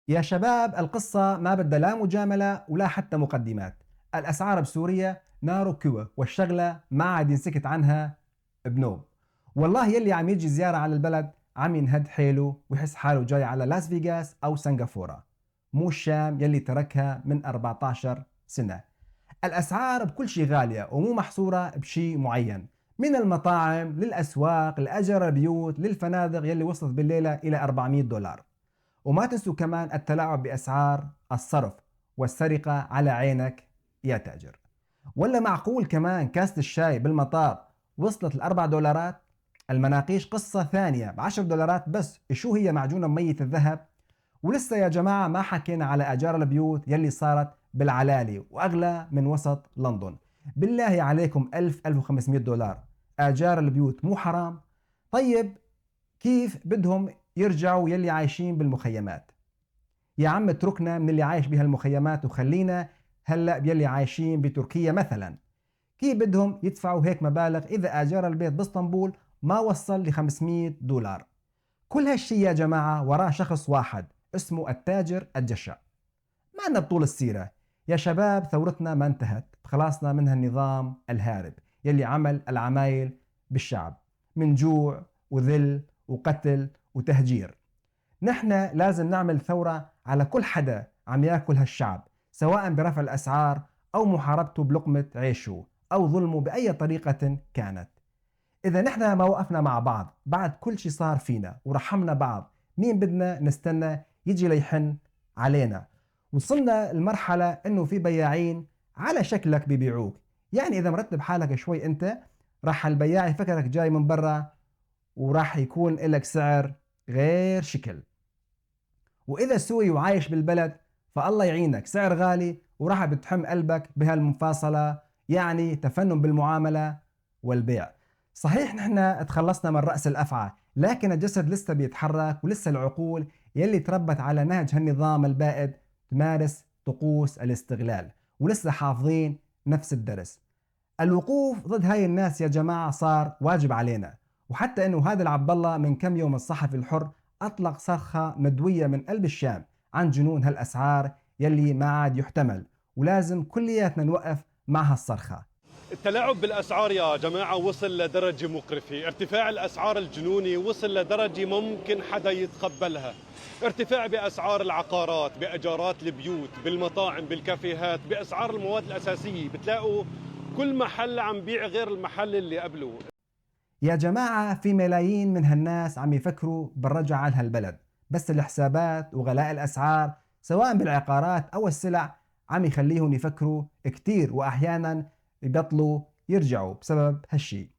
يا شباب، القصة ما بدها لا مجاملة ولا حتى مقدمات. الأسعار بسوريا نار وكوى، والشغلة ما عاد ينسكت عنها بنوم. والله يلي عم يجي زيارة على البلد عم ينهد حيله ويحس حاله جاي على لاس فيغاس أو سنغافورة، مو الشام يلي تركها من 14 سنة. الأسعار بكل شيء غالية ومو محصورة بشيء معين، من المطاعم للأسواق لأجر البيوت للفنادق يلي وصلت بالليلة إلى 400 دولار. وما تنسوا كمان التلاعب بأسعار الصرف والسرقة على عينك يا تاجر. ولا معقول كمان كاسة الشاي بالمطار وصلت ال4 دولارات؟ المناقيش قصة ثانية ب10 دولارات بس، شو هي معجونة بمية الذهب؟ ولسه يا جماعة ما حكينا على أجار البيوت يلي صارت بالعلالي وأغلى من وسط لندن. بالله عليكم 1500 دولار آجار البيوت مو حرام؟ طيب كيف بدهم يرجعوا يلي عايشين بالمخيمات؟ يا عم اتركنا من اللي عايش بهالمخيمات وخلينا هلأ بيلي عايشين بتركيا مثلا. كيف بدهم يدفعوا هيك مبالغ إذا آجار البيت باسطنبول ما وصل ل 500 دولار؟ كل هالشي يا جماعة وراه شخص واحد اسمه التاجر الجشع. ما لنا بطول السيرة يا شباب، ثورتنا ما انتهت، خلاصنا من هالنظام الهارب يلي عمل العمايل بالشعب من جوع وذل وقتل وتهجير. نحن لازم نعمل ثورة على كل حدا عم ياكل هالشعب، سواء برفع الأسعار أو محاربته بلقمة عيشه أو ظلمه بأي طريقة كانت. إذا نحن ما وقفنا مع بعض بعد كل شي صار فينا ورحمنا بعض، مين بدنا نستنى يجي ليحن علينا؟ وصلنا المرحلة إنه في بياعين على شكلك بيبيعوك، يعني إذا مرتب حالك شوي أنت راح البياع يفكرك جاي من برا وراح يكون لك سعر غير شكل. وإذا سوري وعايش بالبلد فالله يعينك، سعر غالي وراح بتحم قلبك بهالمفاصلة، يعني تفنن بالمعاملة والبيع. صحيح نحن تخلصنا من رأس الأفعى، لكن الجسد لسه بيتحرك ولسه العقول يلي تربت على نهج هالنظام البائد تمارس طقوس الاستغلال ولسه حافظين نفس الدرس. الوقوف ضد هاي الناس يا جماعة صار واجب علينا. وحتى انه هذا العبد الله من كم يوم الصحفي الحر اطلق صرخة مدوية من قلب الشام عن جنون هالاسعار يلي ما عاد يحتمل، ولازم كلياتنا نوقف مع هالصرخة. التلاعب بالأسعار يا جماعة وصل لدرجة مقرفة. ارتفاع الأسعار الجنوني وصل لدرجة ممكن حدا يتقبلها. ارتفاع بأسعار العقارات، بأجارات البيوت، بالمطاعم، بالكافيهات، بأسعار المواد الأساسية. بتلاقوا كل محل عم بيع غير المحل اللي قبله. يا جماعة في ملايين من هالناس عم يفكروا بالرجعة لهالبلد، بس الحسابات وغلاء الأسعار سواء بالعقارات أو السلع عم يخليهم يفكروا كتير، وأحيانا يبطلوا يرجعوا بسبب هالشي.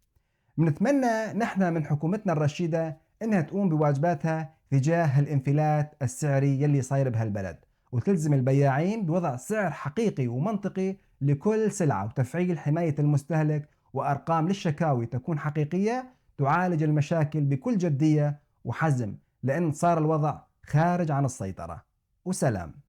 بنتمنى نحن من حكومتنا الرشيدة إنها تقوم بواجباتها تجاه الانفلات السعري يلي صاير بهالبلد، وتلزم البياعين بوضع سعر حقيقي ومنطقي لكل سلعة، وتفعيل حماية المستهلك وأرقام للشكاوي تكون حقيقية تعالج المشاكل بكل جدية وحزم، لأن صار الوضع خارج عن السيطرة. وسلام.